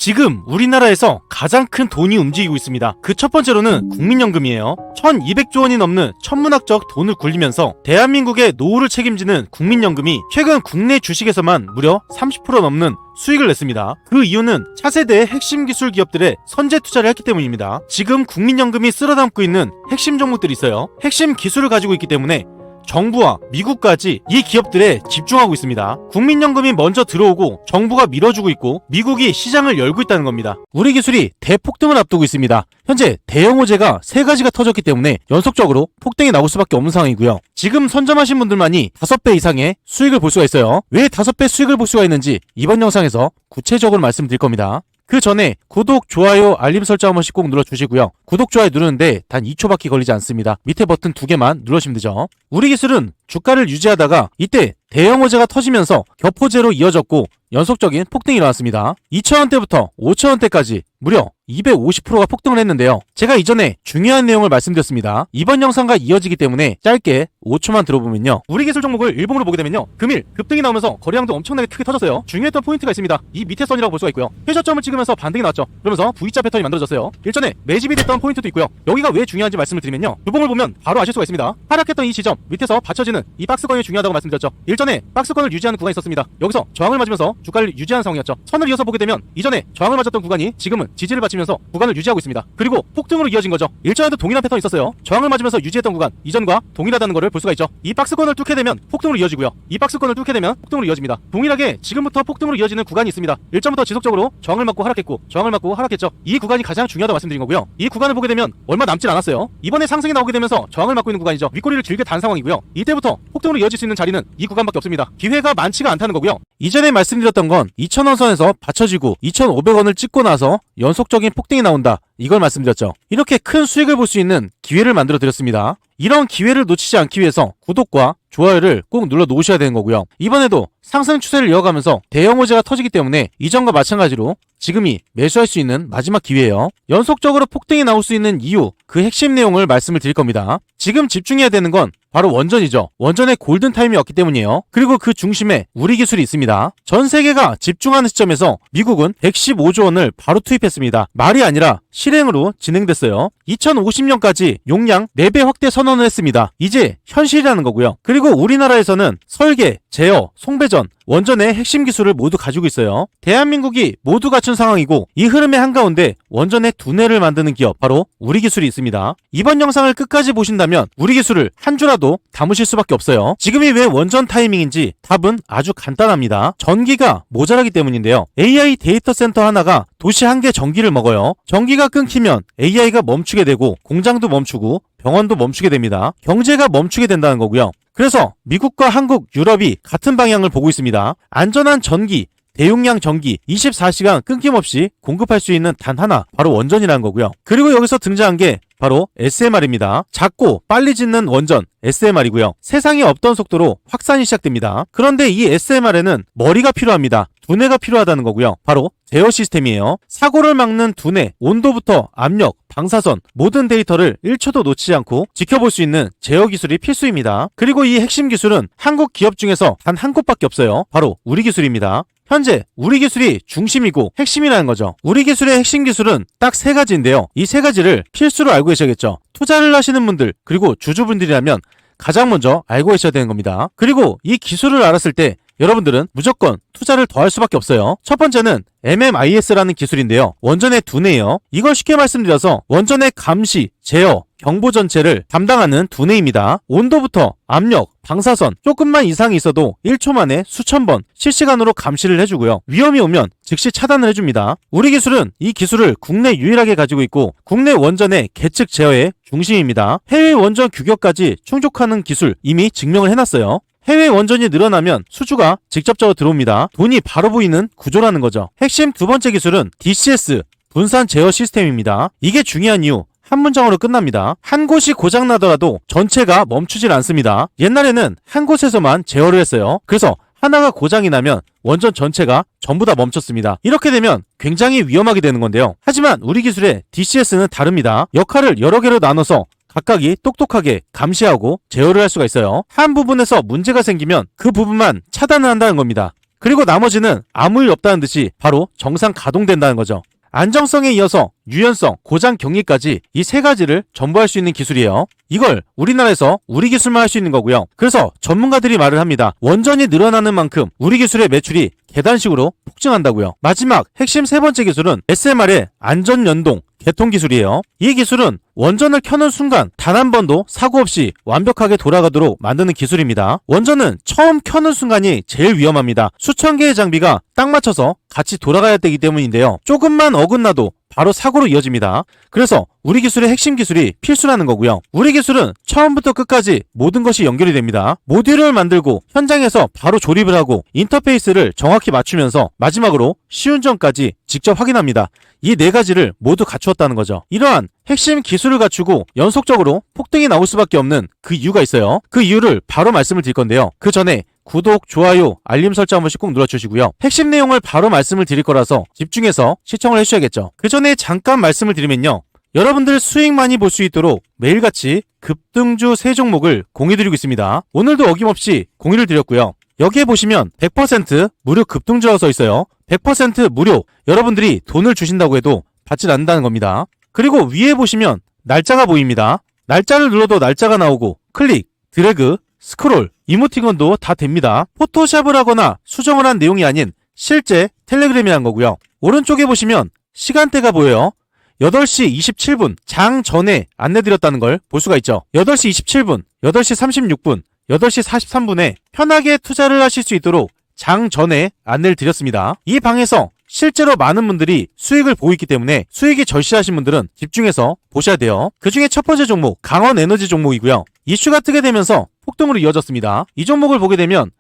지금 우리나라에서 가장 큰 돈이 움직이고 있습니다. 그 첫 번째로는 국민연금이에요. 1200조 원이 넘는 천문학적 돈을 굴리면서 대한민국의 노후를 책임지는 국민연금이 최근 국내 주식에서만 무려 30% 넘는 수익을 냈습니다. 그 이유는 차세대의 핵심 기술 기업들의 선제 투자를 했기 때문입니다. 지금 국민연금이 쓸어담고 있는 핵심 종목들이 있어요. 핵심 기술을 가지고 있기 때문에 정부와 미국까지 이 기업들에 집중하고 있습니다. 국민연금이 먼저 들어오고 정부가 밀어주고 있고 미국이 시장을 열고 있다는 겁니다. 우리 기술이 대폭등을 앞두고 있습니다. 현재 대형 호재가 3가지가 터졌기 때문에 연속적으로 폭등이 나올 수밖에 없는 상황이고요. 지금 선점하신 분들만이 5배 이상의 수익을 볼 수가 있어요. 왜 5배 수익을 볼 수가 있는지 이번 영상에서 구체적으로 말씀드릴 겁니다. 그 전에 구독, 좋아요, 알림 설정 한 번씩 꼭 눌러주시고요. 구독, 좋아요 누르는데 단 2초밖에 걸리지 않습니다. 밑에 버튼 2개만 누르시면 되죠. 우리 기술은 주가를 유지하다가 이때 대형 호재가 터지면서 겹호재로 이어졌고 연속적인 폭등이 일어났습니다. 2,000원대부터 5,000원대까지 무려 250%가 폭등을 했는데요. 제가 이전에 중요한 내용을 말씀드렸습니다. 이번 영상과 이어지기 때문에 짧게 5초만 들어보면요. 우리 기술 종목을 일봉으로 보게 되면요. 금일 급등이 나오면서 거래량도 엄청나게 크게 터졌어요. 중요했던 포인트가 있습니다. 이 밑에 선이라고 볼 수가 있고요. 회저점을 찍으면서 반등이 나왔죠. 그러면서 V자 패턴이 만들어졌어요. 일전에 매집이 됐던 포인트도 있고요. 여기가 왜 중요한지 말씀을 드리면요. 유봉을 보면 바로 아실 수가 있습니다. 하락했던 이 지점 밑에서 받쳐지는 이 박스권이 중요하다고 말씀드렸죠. 일전에 박스권을 유지하는 구간이 있었습니다. 여기서 저항을 맞으면서 주가를 유지하는 상황이었죠. 선을 이어서 보게 되면 이전에 저항을 맞았던 구간이 지금은 지지를 받치면서 구간을 유지하고 있습니다. 그리고 폭등으로 이어진 거죠. 일전에도 동일한 패턴이 있었어요. 저항을 맞으면서 유지했던 구간 이전과 동일하다는 것을 볼 수가 있죠. 이 박스권을 뚫게 되면 폭등으로 이어지고요. 이 박스권을 뚫게 되면 폭등으로 이어집니다. 동일하게 지금부터 폭등으로 이어지는 구간이 있습니다. 일전부터 지속적으로 저항을 맞고 하락했고 저항을 맞고 하락했죠. 이 구간이 가장 중요하다고 말씀드린 거고요. 이 구간을 보게 되면 얼마 남질 않았어요. 이번에 상승이 나오게 되면서 저항을 맞고 있는 구간이죠. 윗꼬리를 길게 단 상황이고요. 이때부터 폭등으로 이어질 수 있는 자리는 이 구간밖에 없습니다. 기회가 많지가 않다는 거고요. 이전에 말씀드렸던 건 2,000원 선에서 받쳐지고 2,500원을 찍고 나서 연속적인 폭등이 나온다. 이걸 말씀드렸죠. 이렇게 큰 수익을 볼 수 있는 기회를 만들어 드렸습니다. 이런 기회를 놓치지 않기 위해서 구독과 좋아요를 꼭 눌러 놓으셔야 되는 거고요. 이번에도 상승 추세를 이어가면서 대형 호재가 터지기 때문에 이전과 마찬가지로 지금이 매수할 수 있는 마지막 기회예요. 연속적으로 폭등이 나올 수 있는 이유, 그 핵심 내용을 말씀을 드릴 겁니다. 지금 집중해야 되는 건 바로 원전이죠. 원전의 골든타임이 왔기 때문이에요. 그리고 그 중심에 우리 기술이 있습니다. 전 세계가 집중하는 시점에서 미국은 115조 원을 바로 투입했습니다. 말이 아니라 실행으로 진행됐어요. 2050년까지 용량 4배 확대 선언을 했습니다. 이제 현실이라는 거고요. 그리고 우리나라에서는 설계, 제어, 송배전, 원전의 핵심 기술을 모두 가지고 있어요. 대한민국이 모두 갖춘 상황이고 이 흐름의 한가운데 원전의 두뇌를 만드는 기업 바로 우리 기술이 있습니다. 이번 영상을 끝까지 보신다면 우리 기술을 한 주라도 담으실 수밖에 없어요. 지금이 왜 원전 타이밍인지 답은 아주 간단합니다. 전기가 모자라기 때문인데요. AI 데이터 센터 하나가 도시 한 개 전기를 먹어요. 전기가 끊기면 AI가 멈추게 되고 공장도 멈추고 병원도 멈추게 됩니다. 경제가 멈추게 된다는 거고요. 그래서 미국과 한국, 유럽이 같은 방향을 보고 있습니다. 안전한 전기, 대용량 전기 24시간 끊김없이 공급할 수 있는 단 하나, 바로 원전이라는 거고요. 그리고 여기서 등장한 게 바로 SMR입니다. 작고 빨리 짓는 원전 SMR이고요. 세상에 없던 속도로 확산이 시작됩니다. 그런데 이 SMR에는 머리가 필요합니다. 두뇌가 필요하다는 거고요. 바로 제어 시스템이에요. 사고를 막는 두뇌, 온도부터 압력, 방사선, 모든 데이터를 1초도 놓치지 않고 지켜볼 수 있는 제어 기술이 필수입니다. 그리고 이 핵심 기술은 한국 기업 중에서 단 한 곳밖에 없어요. 바로 우리 기술입니다. 현재 우리 기술이 중심이고 핵심이라는 거죠. 우리 기술의 핵심 기술은 딱 3가지인데요. 이 3가지를 필수로 알고 계셔야겠죠. 투자를 하시는 분들 그리고 주주분들이라면 가장 먼저 알고 계셔야 되는 겁니다. 그리고 이 기술을 알았을 때 여러분들은 무조건 투자를 더 할 수밖에 없어요. 첫 번째는 MMIS라는 기술인데요. 원전의 두뇌예요. 이걸 쉽게 말씀드려서 원전의 감시, 제어, 경보 전체를 담당하는 두뇌입니다. 온도부터 압력, 방사선 조금만 이상이 있어도 1초 만에 수천 번 실시간으로 감시를 해주고요. 위험이 오면 즉시 차단을 해줍니다. 우리 기술은 이 기술을 국내 유일하게 가지고 있고 국내 원전의 계측 제어의 중심입니다. 해외 원전 규격까지 충족하는 기술 이미 증명을 해놨어요. 해외 원전이 늘어나면 수주가 직접적으로 들어옵니다. 돈이 바로 보이는 구조라는 거죠. 핵심 두 번째 기술은 DCS, 분산 제어 시스템입니다. 이게 중요한 이유, 한 문장으로 끝납니다. 한 곳이 고장나더라도 전체가 멈추질 않습니다. 옛날에는 한 곳에서만 제어를 했어요. 그래서 하나가 고장이 나면 원전 전체가 전부 다 멈췄습니다. 이렇게 되면 굉장히 위험하게 되는 건데요. 하지만 우리 기술의 DCS는 다릅니다. 역할을 여러 개로 나눠서 각각이 똑똑하게 감시하고 제어를 할 수가 있어요. 한 부분에서 문제가 생기면 그 부분만 차단을 한다는 겁니다. 그리고 나머지는 아무 일 없다는 듯이 바로 정상 가동된다는 거죠. 안정성에 이어서 유연성, 고장 경리까지 이 세 가지를 전부 할 수 있는 기술이에요. 이걸 우리나라에서 우리 기술만 할 수 있는 거고요. 그래서 전문가들이 말을 합니다. 원전이 늘어나는 만큼 우리 기술의 매출이 계단식으로 폭증한다고요. 마지막 핵심 세 번째 기술은 SMR의 안전연동 개통 기술이에요. 이 기술은 원전을 켜는 순간 단 한 번도 사고 없이 완벽하게 돌아가도록 만드는 기술입니다. 원전은 처음 켜는 순간이 제일 위험합니다. 수천 개의 장비가 딱 맞춰서 같이 돌아가야 되기 때문인데요. 조금만 어긋나도 바로 사고로 이어집니다. 그래서 우리 기술의 핵심 기술이 필수라는 거고요. 우리 기술은 처음부터 끝까지 모든 것이 연결이 됩니다. 모듈을 만들고 현장에서 바로 조립을 하고 인터페이스를 정확히 맞추면서 마지막으로 시운전까지 직접 확인합니다. 이 네 가지를 모두 갖추었다는 거죠. 이러한 핵심 기술을 갖추고 연속적으로 폭등이 나올 수밖에 없는 그 이유가 있어요. 그 이유를 바로 말씀을 드릴 건데요. 그 전에 구독, 좋아요, 알림 설정 한 번씩 꼭 눌러주시고요. 핵심 내용을 바로 말씀을 드릴 거라서 집중해서 시청을 해주셔야겠죠. 그 전에 잠깐 말씀을 드리면요. 여러분들 수익 많이 볼 수 있도록 매일같이 급등주 세 종목을 공유드리고 있습니다. 오늘도 어김없이 공유를 드렸고요. 여기에 보시면 100% 무료 급등주라고 써 있어요. 100% 무료. 여러분들이 돈을 주신다고 해도 받지 않는다는 겁니다. 그리고 위에 보시면 날짜가 보입니다. 날짜를 눌러도 날짜가 나오고 클릭, 드래그, 스크롤, 이모티콘도 다 됩니다. 포토샵을 하거나 수정을 한 내용이 아닌 실제 텔레그램이 한 거고요. 오른쪽에 보시면 시간대가 보여요. 8시 27분 장 전에 안내드렸다는 걸 볼 수가 있죠. 8시 27분, 8시 36분, 8시 43분에 편하게 투자를 하실 수 있도록 장 전에 안내를 드렸습니다. 이 방에서 실제로 많은 분들이 수익을 보고 있기 때문에 수익이 절실하신 분들은 집중해서 보셔야 돼요. 그 중에 첫 번째 종목 강원에너지 종목이고요. 이슈가 뜨게 되면서 폭등으로 이어졌습니다. 이 종목을 보게 되면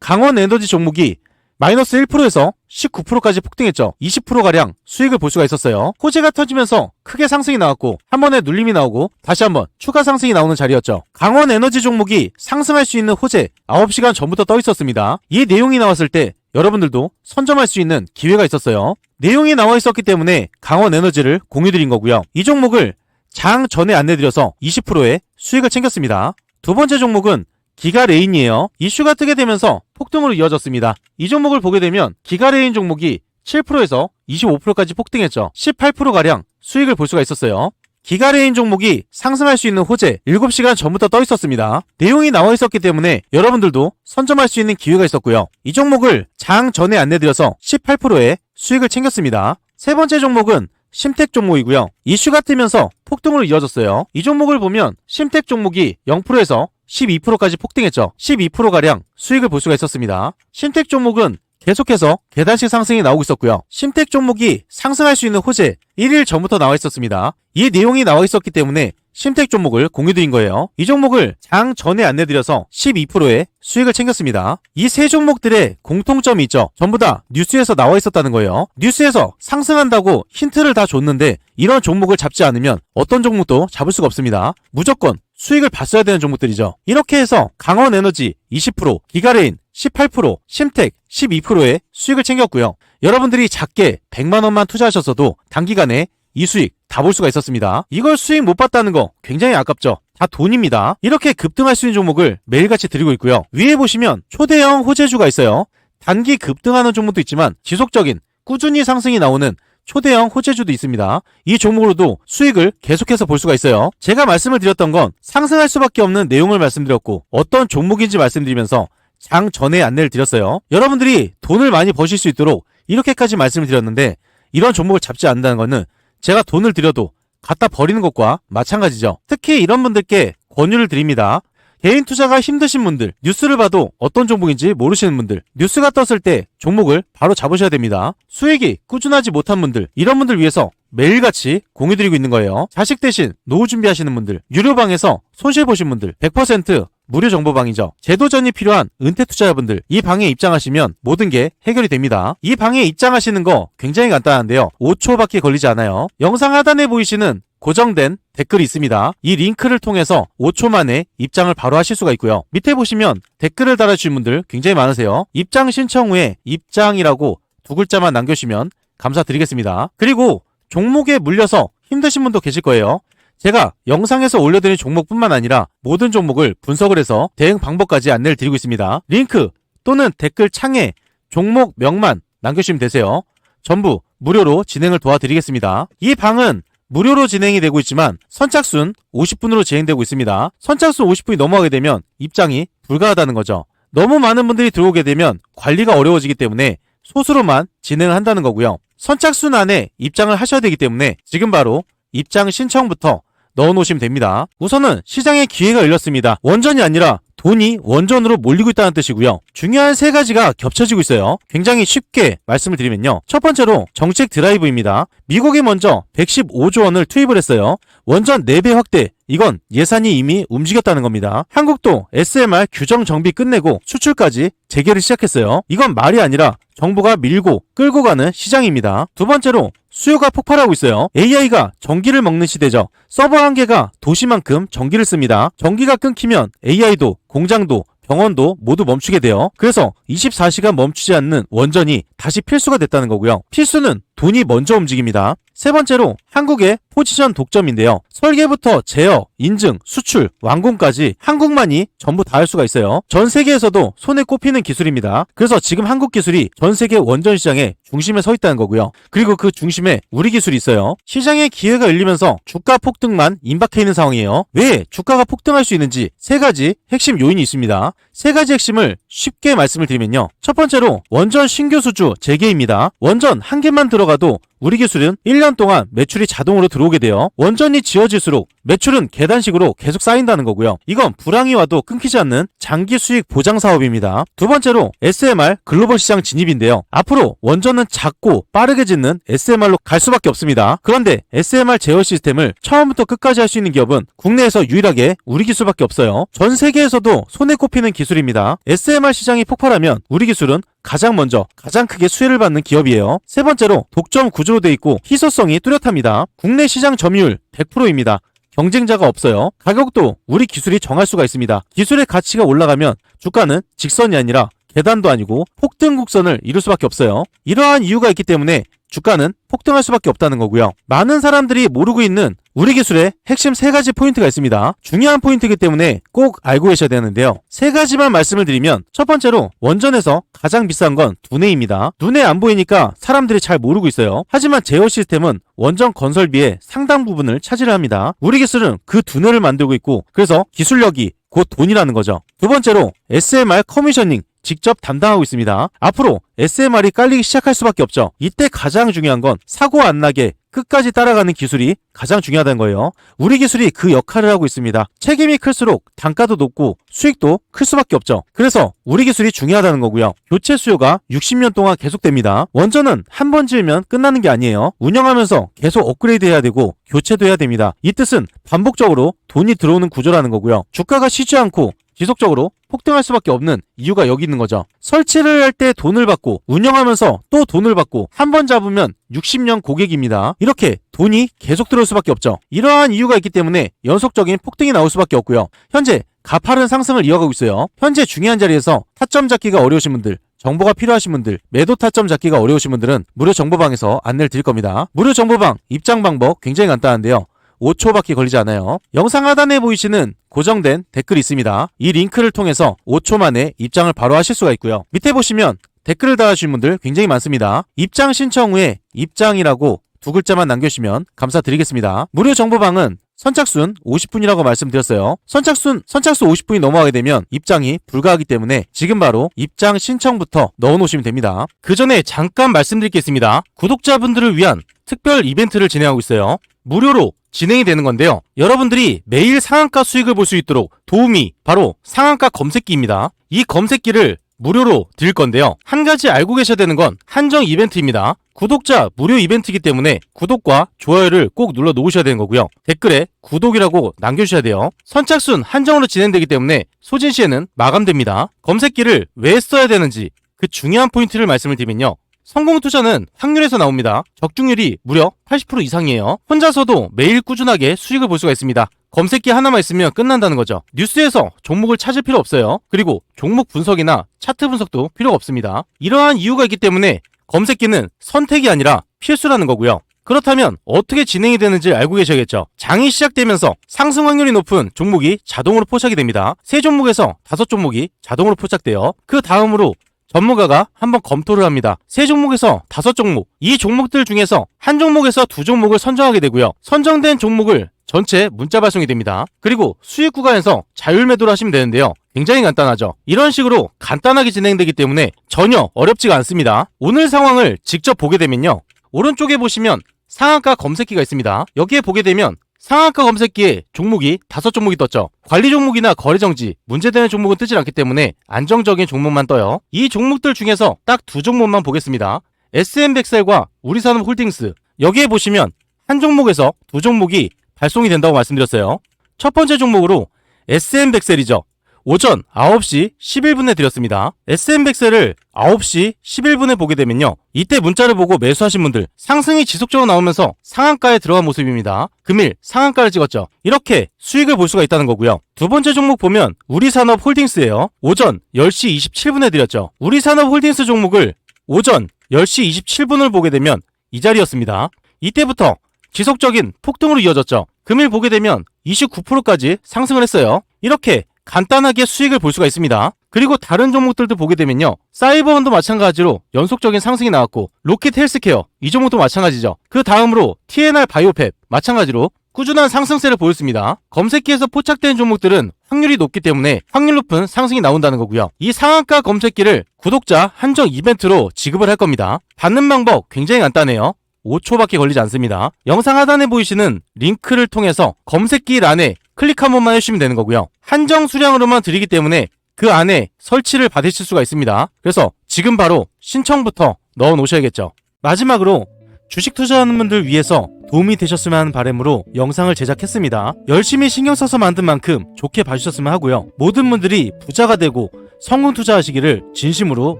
강원에너지 종목이 마이너스 1%에서 19%까지 폭등했죠. 20%가량 수익을 볼 수가 있었어요. 호재가 터지면서 크게 상승이 나왔고 한 번에 눌림이 나오고 다시 한번 추가 상승이 나오는 자리였죠. 강원에너지 종목이 상승할 수 있는 호재 9시간 전부터 떠 있었습니다. 이 내용이 나왔을 때 여러분들도 선점할 수 있는 기회가 있었어요. 내용이 나와 있었기 때문에 강원에너지를 공유드린 거고요. 이 종목을 장 전에 안내드려서 20%의 수익을 챙겼습니다. 두 번째 종목은 기가레인이에요. 이슈가 뜨게 되면서 폭등으로 이어졌습니다. 이 종목을 보게 되면 기가레인 종목이 7%에서 25%까지 폭등했죠. 18%가량 수익을 볼 수가 있었어요. 기가레인 종목이 상승할 수 있는 호재 7시간 전부터 떠 있었습니다. 내용이 나와 있었기 때문에 여러분들도 선점할 수 있는 기회가 있었고요. 이 종목을 장 전에 안내드려서 18%의 수익을 챙겼습니다. 세 번째 종목은 심텍 종목이고요. 이슈가 뜨면서 폭등으로 이어졌어요. 이 종목을 보면 심텍 종목이 0%에서 12%까지 폭등했죠. 12%가량 수익을 볼 수가 있었습니다. 심텍 종목은 계속해서 계단식 상승이 나오고 있었고요. 심텍 종목이 상승할 수 있는 호재 1일 전부터 나와 있었습니다. 이 내용이 나와 있었기 때문에 심텍 종목을 공유드린 거예요. 이 종목을 장 전에 안내드려서 12%의 수익을 챙겼습니다. 이 세 종목들의 공통점이 있죠. 전부 다 뉴스에서 나와 있었다는 거예요. 뉴스에서 상승한다고 힌트를 다 줬는데 이런 종목을 잡지 않으면 어떤 종목도 잡을 수가 없습니다. 무조건 수익을 봤어야 되는 종목들이죠. 이렇게 해서 강원에너지 20%, 기가레인 18%, 심텍 12%의 수익을 챙겼고요. 여러분들이 작게 100만 원만 투자하셨어도 단기간에 이 수익 다 볼 수가 있었습니다. 이걸 수익 못 봤다는 거 굉장히 아깝죠. 다 돈입니다. 이렇게 급등할 수 있는 종목을 매일같이 드리고 있고요. 위에 보시면 초대형 호재주가 있어요. 단기 급등하는 종목도 있지만 지속적인 꾸준히 상승이 나오는 초대형 호재주도 있습니다. 이 종목으로도 수익을 계속해서 볼 수가 있어요. 제가 말씀을 드렸던 건 상승할 수밖에 없는 내용을 말씀드렸고 어떤 종목인지 말씀드리면서 장 전에 안내를 드렸어요. 여러분들이 돈을 많이 버실 수 있도록 이렇게까지 말씀을 드렸는데 이런 종목을 잡지 않는다는 것은 제가 돈을 들여도 갖다 버리는 것과 마찬가지죠. 특히 이런 분들께 권유를 드립니다. 개인 투자가 힘드신 분들, 뉴스를 봐도 어떤 종목인지 모르시는 분들, 뉴스가 떴을 때 종목을 바로 잡으셔야 됩니다. 수익이 꾸준하지 못한 분들, 이런 분들 위해서 매일같이 공유드리고 있는 거예요. 자식 대신 노후 준비하시는 분들, 유료방에서 손실 보신 분들, 100% 무료 정보방이죠. 제도전이 필요한 은퇴 투자자분들, 이 방에 입장하시면 모든 게 해결이 됩니다. 이 방에 입장하시는 거 굉장히 간단한데요. 5초밖에 걸리지 않아요. 영상 하단에 보이시는 고정된 댓글이 있습니다. 이 링크를 통해서 5초 만에 입장을 바로 하실 수가 있고요. 밑에 보시면 댓글을 달아주신 분들 굉장히 많으세요. 입장 신청 후에 입장이라고 두 글자만 남겨주시면 감사드리겠습니다. 그리고 종목에 물려서 힘드신 분도 계실 거예요. 제가 영상에서 올려드린 종목뿐만 아니라 모든 종목을 분석을 해서 대응 방법까지 안내를 드리고 있습니다. 링크 또는 댓글 창에 종목명만 남겨주시면 되세요. 전부 무료로 진행을 도와드리겠습니다. 이 방은 무료로 진행이 되고 있지만 선착순 50분으로 진행되고 있습니다. 선착순 50분이 넘어가게 되면 입장이 불가하다는 거죠. 너무 많은 분들이 들어오게 되면 관리가 어려워지기 때문에 소수로만 진행을 한다는 거고요. 선착순 안에 입장을 하셔야 되기 때문에 지금 바로 입장 신청부터 넣어놓으시면 됩니다. 우선은 시장에 기회가 열렸습니다. 원전이 아니라 돈이 원전으로 몰리고 있다는 뜻이고요. 중요한 세 가지가 겹쳐지고 있어요. 굉장히 쉽게 말씀을 드리면요. 첫 번째로 정책 드라이브입니다. 미국이 먼저 115조 원을 투입을 했어요. 원전 4배 확대, 이건 예산이 이미 움직였다는 겁니다. 한국도 SMR 규정 정비 끝내고 수출까지 재개를 시작했어요. 이건 말이 아니라 정부가 밀고 끌고 가는 시장입니다. 두 번째로 수요가 폭발하고 있어요. AI가 전기를 먹는 시대죠. 서버 한 개가 도시만큼 전기를 씁니다. 전기가 끊기면 AI도 공장도 병원도 모두 멈추게 돼요. 그래서 24시간 멈추지 않는 원전이 다시 필수가 됐다는 거고요. 필수는 돈이 먼저 움직입니다. 세 번째로 한국의 포지션 독점인데요. 설계부터 제어, 인증, 수출, 완공까지 한국만이 전부 다 할 수가 있어요. 전 세계에서도 손에 꼽히는 기술입니다. 그래서 지금 한국 기술이 전 세계 원전 시장의 중심에 서 있다는 거고요. 그리고 그 중심에 우리 기술이 있어요. 시장의 기회가 열리면서 주가 폭등만 임박해 있는 상황이에요. 왜 주가가 폭등할 수 있는지 세 가지 핵심 요인이 있습니다. 세 가지 핵심을 쉽게 말씀을 드리면요. 첫 번째로 원전 신규 수주 재개입니다. 원전 한 개만 들어가도 우리 기술은 1년 동안 매출이 자동으로 들어오게 돼요. 원전이 지어질수록 매출은 계단식으로 계속 쌓인다는 거고요. 이건 불황이 와도 끊기지 않는 장기 수익 보장 사업입니다. 두 번째로 SMR 글로벌 시장 진입인데요. 앞으로 원전은 작고 빠르게 짓는 SMR로 갈 수밖에 없습니다. 그런데 SMR 제어 시스템을 처음부터 끝까지 할 수 있는 기업은 국내에서 유일하게 우리 기술밖에 없어요. 전 세계에서도 손에 꼽히는 기술입니다. SMR 시장이 폭발하면 우리 기술은 가장 먼저 가장 크게 수혜를 받는 기업이에요. 세 번째로 독점 구조로 돼 있고 희소성이 뚜렷합니다. 국내 시장 점유율 100%입니다. 경쟁자가 없어요. 가격도 우리 기술이 정할 수가 있습니다. 기술의 가치가 올라가면 주가는 직선이 아니라 계단도 아니고 폭등 곡선을 이룰 수밖에 없어요. 이러한 이유가 있기 때문에 주가는 폭등할 수밖에 없다는 거고요. 많은 사람들이 모르고 있는 우리 기술의 핵심 세 가지 포인트가 있습니다. 중요한 포인트이기 때문에 꼭 알고 계셔야 되는데요. 세 가지만 말씀을 드리면 첫 번째로 원전에서 가장 비싼 건 두뇌입니다. 눈에 안 보이니까 사람들이 잘 모르고 있어요. 하지만 제어 시스템은 원전 건설비의 상당 부분을 차지를 합니다. 우리 기술은 그 두뇌를 만들고 있고 그래서 기술력이 곧 돈이라는 거죠. 두 번째로 SMR 커미셔닝 직접 담당하고 있습니다. 앞으로 SMR이 깔리기 시작할 수밖에 없죠. 이때 가장 중요한 건 사고 안 나게 끝까지 따라가는 기술이 가장 중요하다는 거예요. 우리 기술이 그 역할을 하고 있습니다. 책임이 클수록 단가도 높고 수익도 클 수밖에 없죠. 그래서 우리 기술이 중요하다는 거고요. 교체 수요가 60년 동안 계속됩니다. 원전은 한 번 지으면 끝나는 게 아니에요. 운영하면서 계속 업그레이드 해야 되고 교체도 해야 됩니다. 이 뜻은 반복적으로 돈이 들어오는 구조라는 거고요. 주가가 쉬지 않고 지속적으로 폭등할 수밖에 없는 이유가 여기 있는 거죠. 설치를 할 때 돈을 받고 운영하면서 또 돈을 받고 한 번 잡으면 60년 고객입니다. 이렇게 돈이 계속 들어올 수밖에 없죠. 이러한 이유가 있기 때문에 연속적인 폭등이 나올 수밖에 없고요. 현재 가파른 상승을 이어가고 있어요. 현재 중요한 자리에서 타점 잡기가 어려우신 분들, 정보가 필요하신 분들, 매도 타점 잡기가 어려우신 분들은 무료 정보방에서 안내를 드릴 겁니다. 무료 정보방 입장 방법 굉장히 간단한데요. 5초밖에 걸리지 않아요. 영상 하단에 보이시는 고정된 댓글이 있습니다. 이 링크를 통해서 5초 만에 입장을 바로 하실 수가 있고요. 밑에 보시면 댓글을 달아주신 분들 굉장히 많습니다. 입장 신청 후에 입장이라고 두 글자만 남겨주시면 감사드리겠습니다. 무료 정보방은 선착순 50분이라고 말씀드렸어요. 선착순 50분이 넘어가게 되면 입장이 불가하기 때문에 지금 바로 입장 신청부터 넣어놓으시면 됩니다. 그 전에 잠깐 말씀드릴 게 있습니다. 구독자분들을 위한 특별 이벤트를 진행하고 있어요. 무료로 진행이 되는 건데요. 여러분들이 매일 상한가 수익을 볼 수 있도록 도움이 바로 상한가 검색기입니다. 이 검색기를 무료로 드릴 건데요. 한 가지 알고 계셔야 되는 건 한정 이벤트입니다. 구독자 무료 이벤트이기 때문에 구독과 좋아요를 꼭 눌러 놓으셔야 되는 거고요. 댓글에 구독이라고 남겨주셔야 돼요. 선착순 한정으로 진행되기 때문에 소진시에는 마감됩니다. 검색기를 왜 써야 되는지 그 중요한 포인트를 말씀을 드리면요. 성공 투자는 확률에서 나옵니다. 적중률이 무려 80% 이상이에요. 혼자서도 매일 꾸준하게 수익을 볼 수가 있습니다. 검색기 하나만 있으면 끝난다는 거죠. 뉴스에서 종목을 찾을 필요 없어요. 그리고 종목 분석이나 차트 분석도 필요가 없습니다. 이러한 이유가 있기 때문에 검색기는 선택이 아니라 필수라는 거고요. 그렇다면 어떻게 진행이 되는지 알고 계셔야겠죠. 장이 시작되면서 상승 확률이 높은 종목이 자동으로 포착이 됩니다. 3종목에서 5종목이 자동으로 포착돼요. 그 다음으로 전문가가 한번 검토를 합니다. 3종목에서 5종목, 이 종목들 중에서 한 종목에서 2종목을 선정하게 되고요. 선정된 종목을 전체 문자 발송이 됩니다. 그리고 수익 구간에서 자율 매도를 하시면 되는데요. 굉장히 간단하죠. 이런 식으로 간단하게 진행되기 때문에 전혀 어렵지가 않습니다. 오늘 상황을 직접 보게 되면요. 오른쪽에 보시면 상한가 검색기가 있습니다. 여기에 보게 되면 상한가 검색기에 종목이 5종목이 떴죠. 관리 종목이나 거래 정지, 문제되는 종목은 뜨지 않기 때문에 안정적인 종목만 떠요. 이 종목들 중에서 딱 2종목만 보겠습니다. SM백셀과 우리산업홀딩스. 여기에 보시면 한 종목에서 2종목이 발송이 된다고 말씀드렸어요. 첫 번째 종목으로 SM백셀이죠. 오전 9시 11분에 드렸습니다. SM백셀을 9시 11분에 보게 되면요. 이때 문자를 보고 매수하신 분들 상승이 지속적으로 나오면서 상한가에 들어간 모습입니다. 금일 상한가를 찍었죠. 이렇게 수익을 볼 수가 있다는 거고요. 두 번째 종목 보면 우리산업홀딩스예요. 오전 10시 27분에 드렸죠. 우리산업홀딩스 종목을 오전 10시 27분을 보게 되면 이 자리였습니다. 이때부터 지속적인 폭등으로 이어졌죠. 금일 보게 되면 29%까지 상승을 했어요. 이렇게 간단하게 수익을 볼 수가 있습니다. 그리고 다른 종목들도 보게 되면요. 사이버원도 마찬가지로 연속적인 상승이 나왔고 로켓 헬스케어 이 종목도 마찬가지죠. 그 다음으로 TNR 바이오팹 마찬가지로 꾸준한 상승세를 보였습니다. 검색기에서 포착된 종목들은 확률이 높기 때문에 확률 높은 상승이 나온다는 거고요. 이 상한가 검색기를 구독자 한정 이벤트로 지급을 할 겁니다. 받는 방법 굉장히 간단해요. 5초밖에 걸리지 않습니다. 영상 하단에 보이시는 링크를 통해서 검색기 란에 클릭 한 번만 해주시면 되는 거고요. 한정 수량으로만 드리기 때문에 그 안에 설치를 받으실 수가 있습니다. 그래서 지금 바로 신청부터 넣어 놓으셔야겠죠. 마지막으로 주식 투자하는 분들 위해서 도움이 되셨으면 하는 바람으로 영상을 제작했습니다. 열심히 신경 써서 만든 만큼 좋게 봐주셨으면 하고요. 모든 분들이 부자가 되고 성공 투자하시기를 진심으로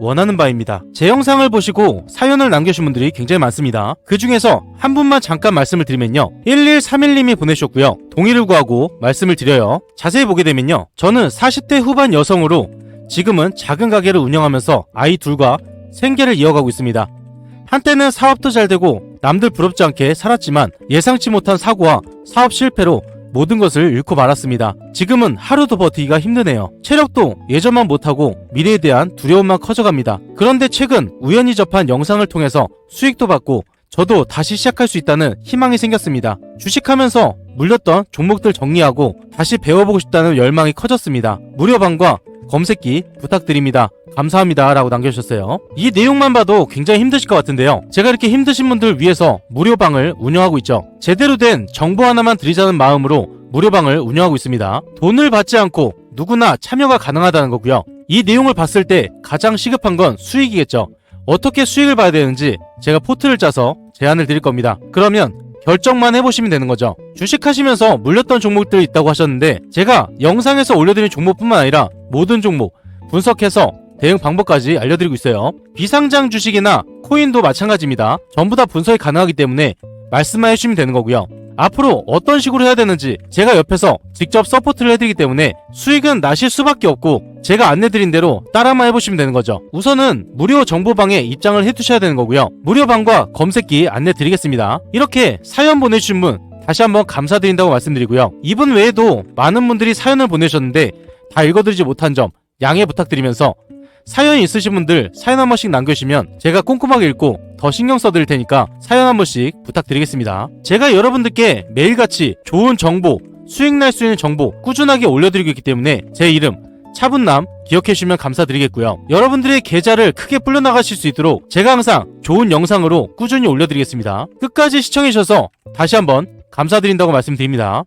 원하는 바입니다. 제 영상을 보시고 사연을 남겨주신 분들이 굉장히 많습니다. 그 중에서 한 분만 잠깐 말씀을 드리면요. 1131님이 보내주셨고요. 동의를 구하고 말씀을 드려요. 자세히 보게 되면요. 저는 40대 후반 여성으로 지금은 작은 가게를 운영하면서 아이 둘과 생계를 이어가고 있습니다. 한때는 사업도 잘 되고 남들 부럽지 않게 살았지만 예상치 못한 사고와 사업 실패로 모든 것을 잃고 말았습니다. 지금은 하루도 버티기가 힘드네요. 체력도 예전만 못하고 미래에 대한 두려움만 커져갑니다. 그런데 최근 우연히 접한 영상을 통해서 수익도 받고 저도 다시 시작할 수 있다는 희망이 생겼습니다. 주식하면서 물렸던 종목들 정리하고 다시 배워보고 싶다는 열망이 커졌습니다. 무료방과 검색기 부탁드립니다. 감사합니다 라고 남겨주셨어요. 이 내용만 봐도 굉장히 힘드실 것 같은데요. 제가 이렇게 힘드신 분들 위해서 무료방을 운영하고 있죠. 제대로 된 정보 하나만 드리자는 마음으로 무료방을 운영하고 있습니다. 돈을 받지 않고 누구나 참여가 가능하다는 거고요. 이 내용을 봤을 때 가장 시급한 건 수익이겠죠. 어떻게 수익을 봐야 되는지 제가 포트를 짜서 제안을 드릴 겁니다. 그러면 결정만 해보시면 되는 거죠. 주식하시면서 물렸던 종목들이 있다고 하셨는데 제가 영상에서 올려드린 종목뿐만 아니라 모든 종목 분석해서 대응 방법까지 알려드리고 있어요. 비상장 주식이나 코인도 마찬가지입니다. 전부 다 분석이 가능하기 때문에 말씀만 해주시면 되는 거고요. 앞으로 어떤 식으로 해야 되는지 제가 옆에서 직접 서포트를 해드리기 때문에 수익은 나실 수밖에 없고 제가 안내드린 대로 따라만 해보시면 되는 거죠. 우선은 무료 정보방에 입장을 해두셔야 되는 거고요. 무료방과 검색기 안내드리겠습니다. 이렇게 사연 보내주신 분 다시 한번 감사드린다고 말씀드리고요. 이분 외에도 많은 분들이 사연을 보내주셨는데 다 읽어드리지 못한 점 양해 부탁드리면서 사연이 있으신 분들 사연 한 번씩 남겨주시면 제가 꼼꼼하게 읽고 더 신경 써드릴 테니까 사연 한 번씩 부탁드리겠습니다. 제가 여러분들께 매일같이 좋은 정보, 수익 날 수 있는 정보 꾸준하게 올려드리고 있기 때문에 제 이름 차분남 기억해주시면 감사드리겠고요. 여러분들의 계좌를 크게 불려나가실 수 있도록 제가 항상 좋은 영상으로 꾸준히 올려드리겠습니다. 끝까지 시청해주셔서 다시 한번 감사드린다고 말씀드립니다.